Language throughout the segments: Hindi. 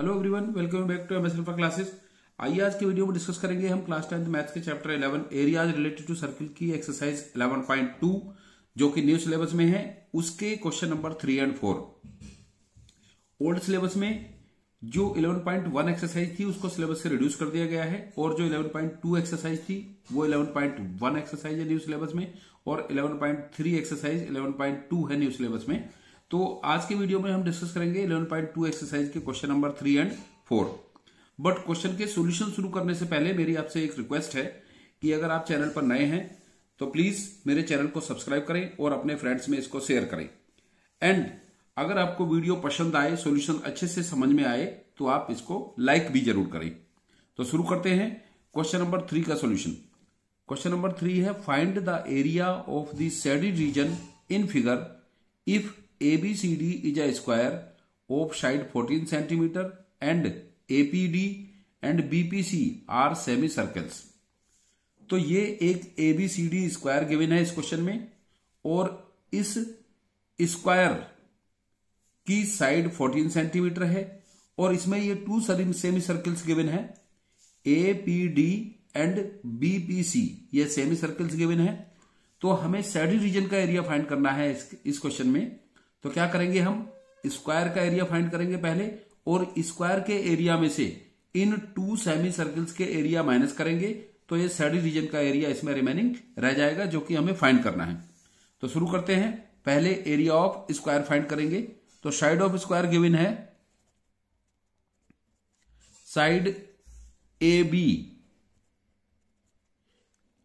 Hello everyone, welcome back to MS alpha classes. आइए आज की वीडियो में डिस्कस करेंगे हम क्लास 10th मैथ्स के chapter 11 areas related to circle की एक्सरसाइज 11.2 जो कि न्यू सिलेबस में है, उसके question number 3 and 4। Old syllabus में जो 11.1 एक्सरसाइज थी उसको सिलेबस से रिड्यूस कर दिया गया है और जो 11.2 एक्सरसाइज थी वो 11.1 एक्सरसाइज है न्यू सिलेबस में और 11.3 एक्सरसाइज 11.2 है न्यू सिलेबस में। तो आज के वीडियो में हम डिस्कस करेंगे 11.2 एक्सरसाइज के question number 3 and 4। But question के सॉल्यूशन शुरू करने से पहले मेरी आपसे एक रिक्वेस्ट है कि अगर आप चैनल पर नए हैं तो प्लीज मेरे चैनल को सब्सक्राइब करें और अपने फ्रेंड्स में इसको शेयर करें। एंड अगर आपको वीडियो पसंद आए, सॉल्यूशन अच्छे से समझ में आए तो आप इसको लाइक भी जरूर करें। तो शुरू करते हैं क्वेश्चन नंबर 3 का सॉल्यूशन। क्वेश्चन नंबर 3 है, find the area of the shaded region in figure if ABCD is a square of side 14 centimeter and APD and BPC are semicircles। तो ये एक ABCD स्क्वायर गिवन है इस क्वेश्चन में और इस स्क्वायर की साइड 14 सेंटीमीटर है और इसमें ये टू सेमी सर्कल्स गिवन है, APD एंड BPC, ये सेमी सर्कल्स गिवन है। तो हमें शेडेड रीजन का एरिया फाइंड करना है इस क्वेश्चन में। तो क्या करेंगे, हम स्क्वायर का एरिया फाइंड करेंगे पहले और स्क्वायर के एरिया में से इन टू सेमी सर्कल्स के एरिया माइनस करेंगे तो ये शेडेड रीजन का एरिया इसमें रिमेनिंग रह जाएगा जो कि हमें फाइंड करना है। तो शुरू करते हैं, पहले एरिया ऑफ स्क्वायर फाइंड करेंगे। तो साइड ऑफ स्क्वायर गिवन है side AB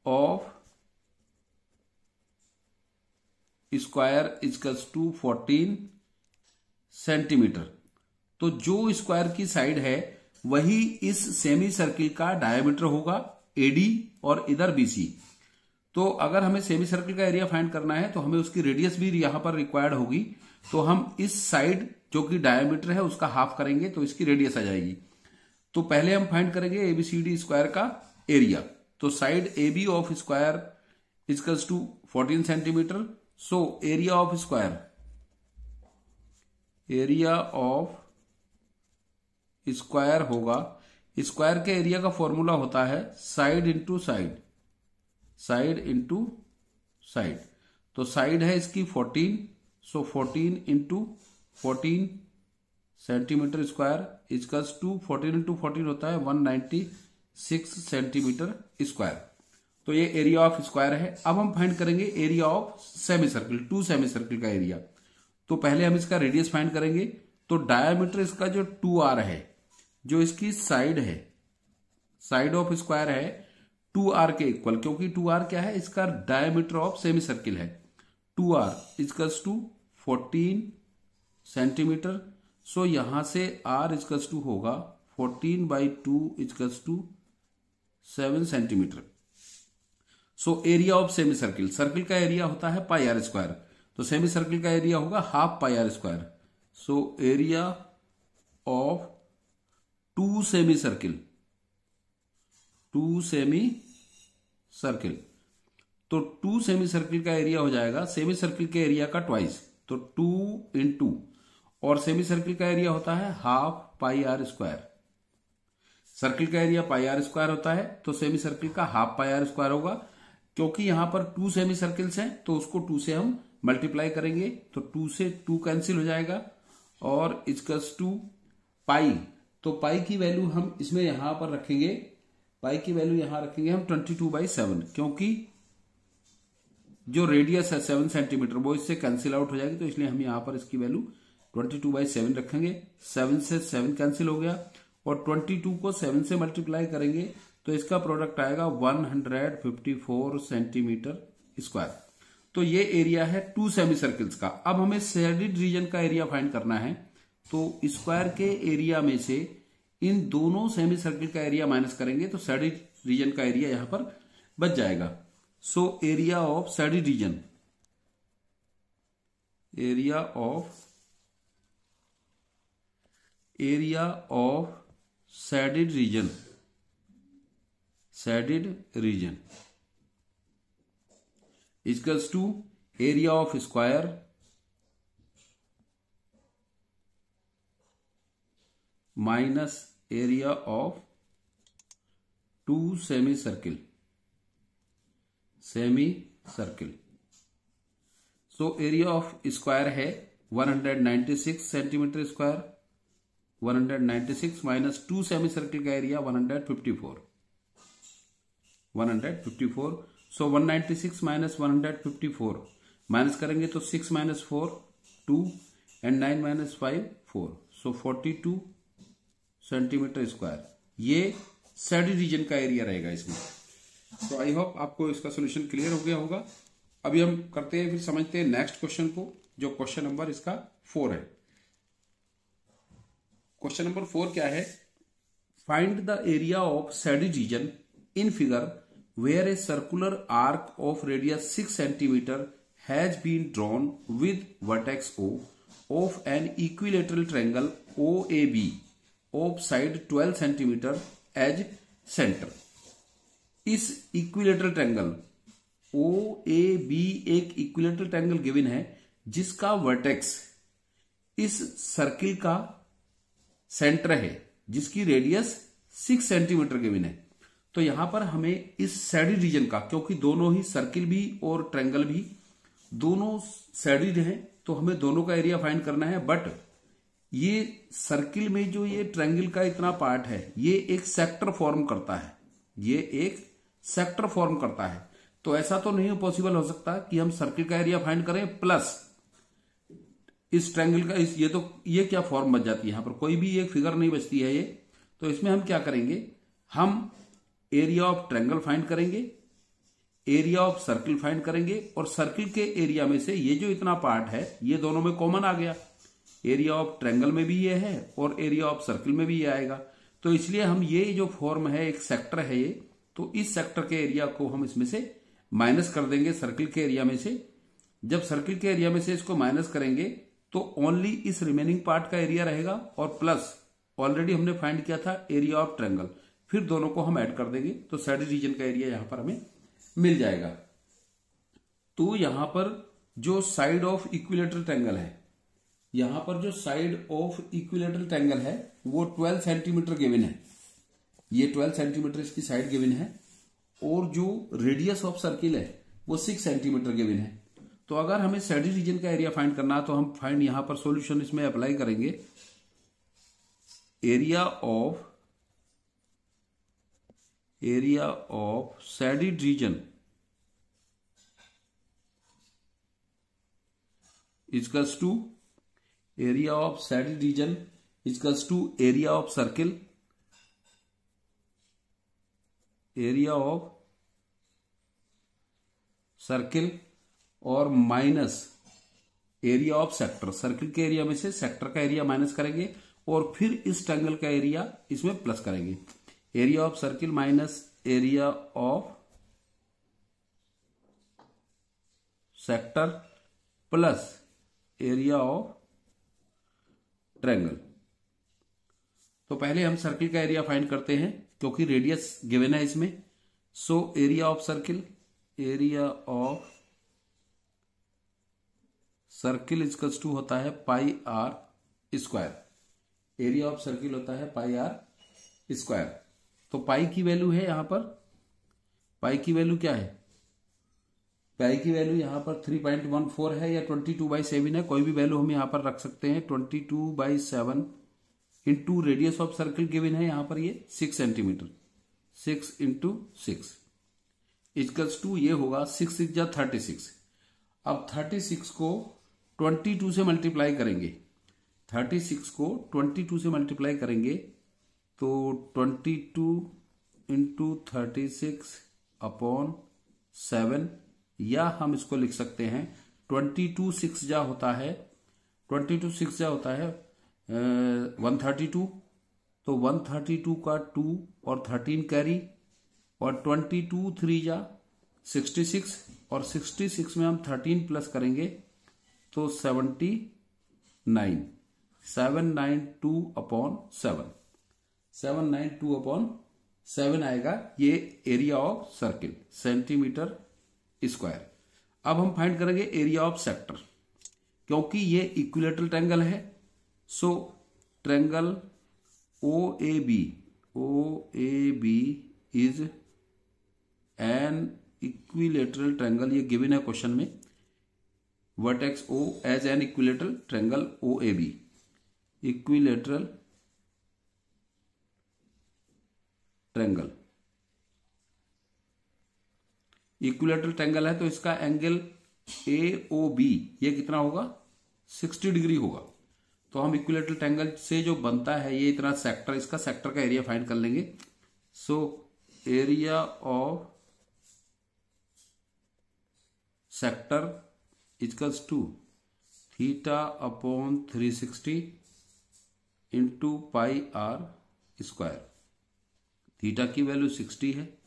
of square equals to 14 centimetre. तो जो स्क्वायर की साइड है वही इस सेमी सर्किल का डायमीटर होगा AD और इधर BC। तो अगर हमें सेमी सर्किल का एरिया फाइंड करना है तो हमें उसकी रेडियस भी यहां पर रिक्वायर्ड होगी। तो हम इस साइड जो कि डायमीटर है उसका हाफ करेंगे तो इसकी रेडियस आ जाएगी। तो पहले हम फाइंड करेंगे ABCD स्क्वायर का एरिया। तो side AB of square equals to 14 centimetre. So area of square होगा, स्क्वायर के एरिया का फॉर्मूला होता है side into side, side into side. तो साइड है इसकी 14, so 14 into 14 centimetre square equals to 14 into 14 होता है 196 सेंटीमीटर स्क्वायर। तो ये एरिया ऑफ स्क्वायर है। अब हम फाइंड करेंगे area of semi circle, two semi circle का एरिया। तो पहले हम इसका रेडियस फाइंड करेंगे। तो डायमीटर इसका जो 2R है, जो इसकी साइड है, साइड ऑफ स्क्वायर है 2R के इक्वल, क्योंकि 2R क्या है, इसका डायमीटर ऑफ सेमी सर्किल है। 2R equals to 14 centimetre. सो यहां से R इक्वल्स टू होगा 14/2 equals to 7 centimetre. So area of semi circle, circle का एरिया होता है πr स्क्वायर, तो सेमी सर्किल का एरिया होगा half πr square. So area of two semi circle, two semi circle, तो टू सेमी सर्किल का एरिया हो जाएगा सेमी सर्किल के एरिया का ट्वाइस, तो 2 इंटू, और सेमी सर्किल का एरिया होता है हाफ πr स्क्वायर। सर्किल का एरिया πr स्क्वायर होता है तो सेमी सर्किल का हाफ πr स्क्वायर होगा। क्योंकि यहां पर टू सेमी सर्किल्स हैं तो उसको 2 से हम मल्टीप्लाई करेंगे तो 2 से 2 कैंसिल हो जाएगा और इक्वल्स टू पाई। तो पाई की वैल्यू हम इसमें यहां पर रखेंगे, पाई की वैल्यू यहां रखेंगे हम 22/7, क्योंकि जो रेडियस है 7 सेंटीमीटर वो इससे कैंसिल आउट हो जाएगी। तो इसलिए हम यहां पर इसकी वैल्यू 22/7 रखेंगे। 7 से 7 कैंसिल हो गया और 22 को 7 से मल्टीप्लाई करेंगे तो इसका प्रोडक्ट आएगा 154 सेंटीमीटर स्क्वायर। तो ये एरिया है टू सेमी सर्किल्स का। अब हमें शेडेड रीजन का एरिया फाइंड करना है। तो स्क्वायर के एरिया में से इन दोनों सेमी सर्किल का एरिया माइनस करेंगे तो शेडेड रीजन का एरिया यहां पर बच जाएगा। So area of shaded region, area of shaded region, shaded region equals to area of square minus area of 2 semi circle. So area of square है 196 centimetre square. 196 minus 2 semi circle का एरिया 154। सो 196 माइनस 154 माइनस करेंगे तो 6 minus 4 2 and 9 minus 5 4। So 42 centimetre square ये सैडी रीजन का एरिया रहेगा इसमें। तो आई होप आपको इसका सोल्यूशन क्लियर हो गया होगा। अभी हम करते हैं, फिर समझते हैं नेक्स्ट क्वेश्चन को, जो क्वेश्चन नंबर इसका 4 है। क्वेश्चन नंबर 4 क्या है? Find the area of shaded region in figure where a circular arc of radius 6 centimetre has been drawn with vertex O of an equilateral triangle OAB of side 12 centimetre as centre. इस इक्विलेटरल ट्रायंगल OAB एक इक्विलेटरल ट्रायंगल गिवन है जिसका वर्टेक्स इस सर्किल का सेंटर है, जिसकी रेडियस 6 सेंटीमीटर गिवन है। तो यहां पर हमें इस सैडी रीजन का, क्योंकि दोनों ही सर्किल भी और ट्रायंगल भी दोनों सैडिड हैं, तो हमें दोनों का एरिया फाइंड करना है। बट ये सर्किल में जो ये ट्रायंगल का इतना पार्ट है, ये एक सेक्टर फॉर्म करता है। तो ऐसा तो नहीं पॉसिबल हो सकता कि हम सर्किल का एरिया फाइंड करें प्लस इस ट्रायंगल का ये क्या फॉर्म बच जाती है, यहां पर कोई भी एक फिगर नहीं बचती है ये। तो इसमें हम क्या करेंगे, हम एरिया ऑफ ट्रायंगल फाइंड करेंगे, एरिया ऑफ सर्किल फाइंड करेंगे, और सर्किल के एरिया में से ये जो इतना पार्ट है ये दोनों में कॉमन आ गया। एरिया ऑफ ट्रायंगल में भी ये है और एरिया ऑफ सर्किल में भी ये आएगा। तो इसलिए हम ये जो फॉर्म है, एक सेक्टर है ये, तो इस सेक्टर के एरिया को हम इसमें से माइनस कर देंगे सर्किल के एरिया में से। जब सर्किल के एरिया में से इसको माइनस करेंगे तो ओनली इस रिमेनिंग पार्ट का एरिया रहेगा, और प्लस ऑलरेडी हमने फाइंड किया था एरिया ऑफ ट्रायंगल, फिर दोनों को हम ऐड कर देंगे तो सैडी रीजन का एरिया यहां पर हमें मिल जाएगा। तो यहां पर जो साइड ऑफ इक्विलेटरल ट्रायंगल है, यहां पर जो साइड ऑफ इक्विलेटरल ट्रायंगल है वो 12 सेंटीमीटर गिवन है। ये 12 सेंटीमीटर इसकी साइड गिवन है, और जो रेडियस ऑफ सर्किल है वो 6 सेंटीमीटर गिवन है। तो अगर हमें सैडी रीजन का एरिया फाइंड करना है तो हम फाइंड यहां पर सॉल्यूशन इसमें अप्लाई करेंगे। Area of shaded region equals to area of shaded region equals to area of circle, area of circle और minus area of sector. Circle के एरिया में से सेक्टर का एरिया माइनस करेंगे और फिर इस ट्रायंगल का एरिया इसमें प्लस करेंगे। Area of circle minus area of sector plus area of triangle. तो पहले हम सर्किल का एरिया फाइंड करते हैं क्योंकि रेडियस गिवन है इसमें। So area of circle equals to होता है pi are square. Area of circle होता है पाई आर स्क्वायर। तो पाई की वैल्यू है यहां पर, पाई की वैल्यू क्या है, पाई की वैल्यू यहां पर 3.14 है या 22/7 है, कोई भी वैल्यू हम यहां पर रख सकते हैं। 22/7 into radius of circle given है यहां पर ये 6 सेंटीमीटर, 6 इंटू 6 इक्वल्स टू ये होगा 6 6 जा 36। अब 36 को 22 से मल्टीप्लाई करेंगे, 36 को 22 से मल्टीप्लाई करेंगे तो 22 इंटू 36 अपॉन 7, या हम इसको लिख सकते हैं 22 6 जा होता है 132। तो 132 का 2 और 13 कैरी, और 22 3 जा 66, और 66 में हम 13 प्लस करेंगे तो 79, 792 अपॉन 7, 792 अपॉन 7 आएगा ये area of circle centimetre square. अब हम फाइंड करेंगे एरिया ऑफ सेक्टर, क्योंकि ये इक्विलेटरल ट्रायंगल है। So triangle OAB is an equilateral triangle, ये गिवन है क्वेश्चन में, vertex O as an equilateral triangle OAB, equilateral triangle, equilateral triangle है तो इसका एंगल AOB ये कितना होगा, 60 डिग्री होगा। तो हम इक्विलेटरल ट्रायंगल से जो बनता है ये इतना सेक्टर, इसका सेक्टर का एरिया फाइंड कर लेंगे। So area of sector equals to theta upon 360 into pi are square. Theta की वैल्यू 60 है,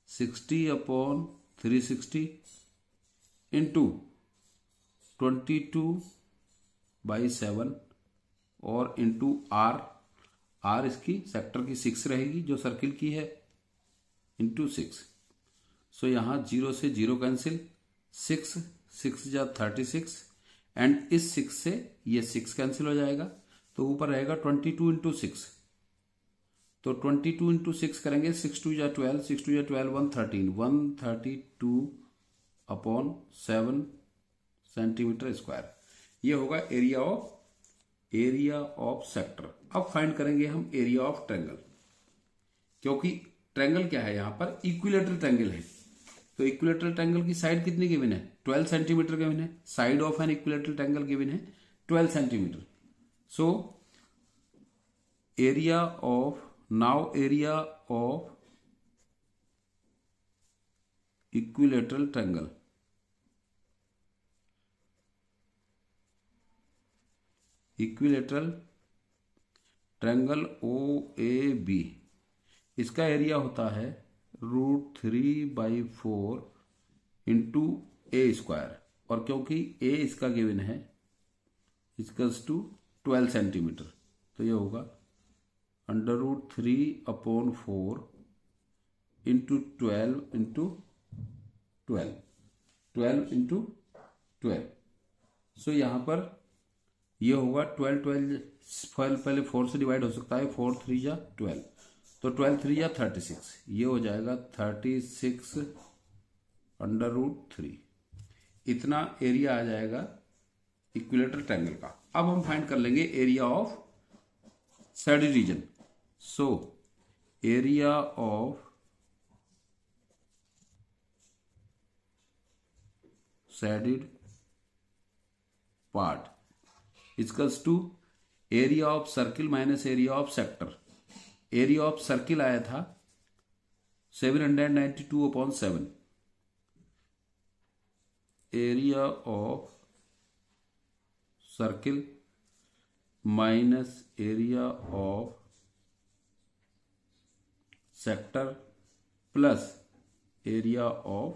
60 अपॉन 360 इंटू 22/7 और इंटू आर, आर इसकी सेक्टर की 6 रहेगी जो सर्किल की है, इंटू 6। सो यहां 0 से 0 कैंसिल, 6 जा 36 एंड इस 6 से ये 6 कैंसिल हो जाएगा तो ऊपर रहेगा 22 इंटू 6। तो 22 इंटू 6 करेंगे, 6 2 जा 12, 6 2 जा 12, 132 अपॉन 7 सेंटीमीटर स्क्वायर। ये होगा एरिया ऑफ सेक्टर। अब फाइंड करेंगे हम एरिया ऑफ ट्रायंगल, क्योंकि ट्रायंगल क्या है, यहां पर इक्विलेटरल ट्रायंगल है। तो इक्विलेटरल ट्रायंगल की साइड कितनी गिवन है, 12 सेंटीमीटर गिवन है। Side of an equilateral triangle given है 12 centimetre. So area of equilateral triangle, equilateral triangle OAB, इसका एरिया होता है √3/4 इंटू A स्क्वायर, और क्योंकि A इसका गिवन है इक्वल्स टू 12 सेंटीमीटर, तो ये होगा √3/4 इंटू 12 इंटू 12 इंटू 12। सो यहां पर ये होगा 12 पहले 4 से डिवाइड हो सकता है, 4 3 जा 12, तो 12 3 जा 36, ये हो जाएगा 36/√3। इतना एरिया आ जाएगा इक्विलेटरल ट्रायंगल का। अब हम फाइंड कर लेंगे area of shaded region. So area of shaded part equals to area of circle minus area of sector. Area of circle आया था 792/7, area of circle minus area of sector plus area of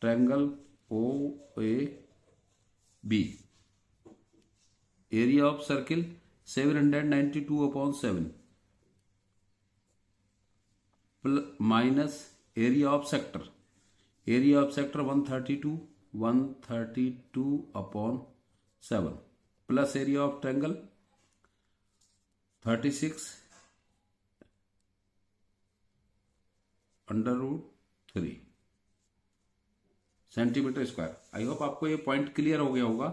triangle OAB। Area of circle 792/7 minus area of sector, area of sector 132/7 plus area of triangle 36/√3 centimetre square. I hope आपको ये पॉइंट क्लियर हो गया होगा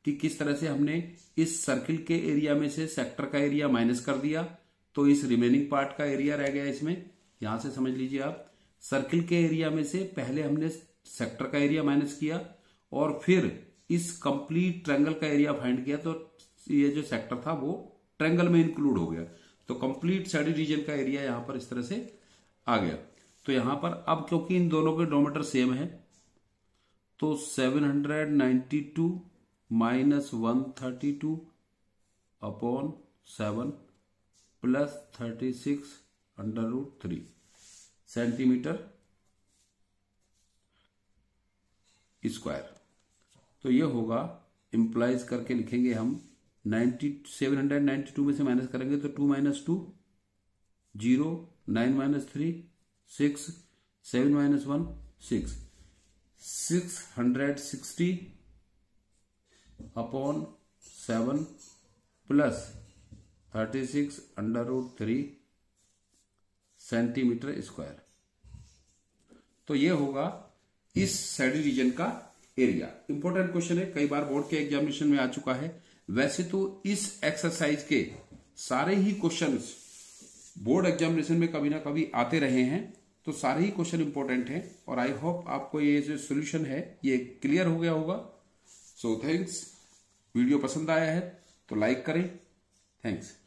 कि किस तरह से हमने इस सर्किल के एरिया में से सेक्टर का एरिया माइनस कर दिया, तो इस रिमेनिंग पार्ट का एरिया रह गया इसमें। यहां से समझ लीजिए आप, सर्किल के एरिया में से पहले हमने सेक्टर का एरिया माइनस किया और फिर इस कंप्लीट ट्रायंगल का एरिया फाइंड किया, तो ये जो सेक्टर था वो ट्रायंगल में इंक्लूड हो गया, तो कंप्लीट सैडिड रीजन का एरिया यहां पर इस तरह से आ गया। तो यहां पर अब क्योंकि इन दोनों के डिनोमिनेटर सेम है, तो 792 माइनस 132/7 प्लस 36/√3 सेंटीमीटर स्क्वायर। तो ये होगा, इंप्लाइज करके लिखेंगे हम 792 में से माइनस करेंगे तो 2 - 2 0, 9 - 3 6, 7 - 1 6, 660/7 प्लस 36√3 सेंटीमीटर स्क्वायर। तो ये होगा इस सैडी रीजन का एरिया। इंपॉर्टेंट क्वेश्चन है, कई बार बोर्ड के एग्जामिनेशन में आ चुका है। वैसे तो इस एक्सरसाइज के सारे ही क्वेश्चंस बोर्ड एग्जामिनेशन में कभी ना कभी आते रहे हैं, तो सारे ही क्वेश्चन इंपॉर्टेंट हैं और आई होप आपको ये जो सोल्यूशन है ये क्लियर हो गया होगा। So thanks. वीडियो पसंद आया है तो लाइक करें। थैंक्स।